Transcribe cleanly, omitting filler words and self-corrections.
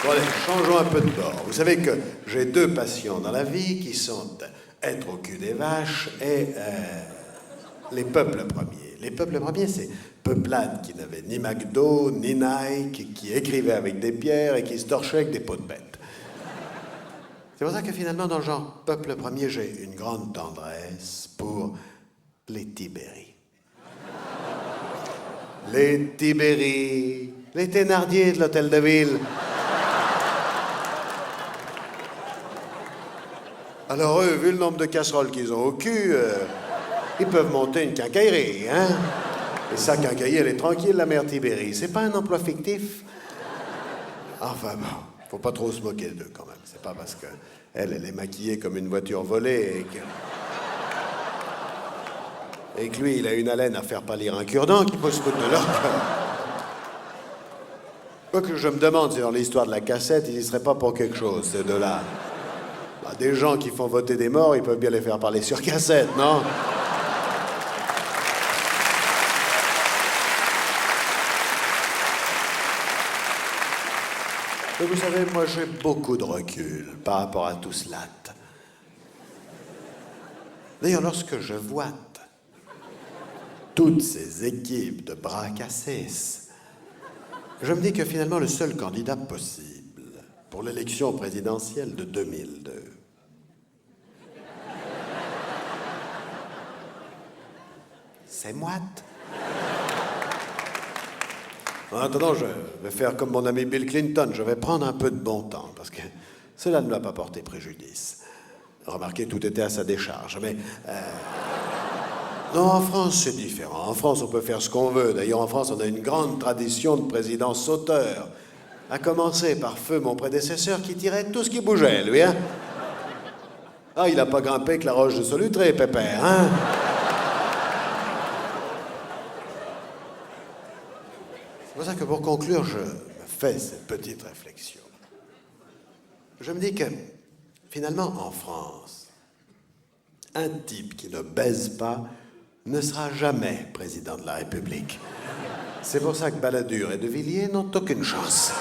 Bon allez, changeons un peu de bord. Vous savez que j'ai deux passions dans la vie qui sont être au cul des vaches et les peuples premiers. Les peuples premiers, c'est peuplades qui n'avaient ni McDo, ni Nike, qui écrivaient avec des pierres et qui se torchaient avec des peaux de bête. C'est pour ça que finalement, dans le genre peuple premier, j'ai une grande tendresse pour les Tibéris. Les Tibéris, les Thénardier de l'Hôtel de Ville. Alors eux, vu le nombre de casseroles qu'ils ont au cul, ils peuvent monter une quincaillerie, hein? Et sa quincaillerie, elle est tranquille, la mère Tibéri. C'est pas un emploi fictif? Enfin bon, faut pas trop se moquer d'eux quand même. C'est pas parce que elle est maquillée comme une voiture volée et que lui, il a une haleine à faire pâlir un cure-dent qu'il faut se foutre de leur peur. Quoique je me demande si dans l'histoire de la cassette, ils y seraient pas pour quelque chose, ces deux-là. Bah, des gens qui font voter des morts, ils peuvent bien les faire parler sur cassette, non? Et vous savez, moi, j'ai beaucoup de recul par rapport à tout cela. D'ailleurs, lorsque je vois toutes ces équipes de bras cassés, je me dis que finalement, le seul candidat possible pour l'élection présidentielle de 2002, c'est Moite. En attendant, je vais faire comme mon ami Bill Clinton, je vais prendre un peu de bon temps, parce que cela ne m'a pas porté préjudice. Remarquez, tout était à sa décharge, mais... Non, en France, c'est différent. En France, on peut faire ce qu'on veut. D'ailleurs, en France, on a une grande tradition de président sauteur. À commencer par feu mon prédécesseur qui tirait tout ce qui bougeait, lui, hein? Ah, il n'a pas grimpé que la roche de Solutré, Pépère, hein? C'est pour ça que pour conclure, je me fais cette petite réflexion. Je me dis que, finalement, en France, un type qui ne baise pas ne sera jamais président de la République. C'est pour ça que Balladur et De Villiers n'ont aucune chance.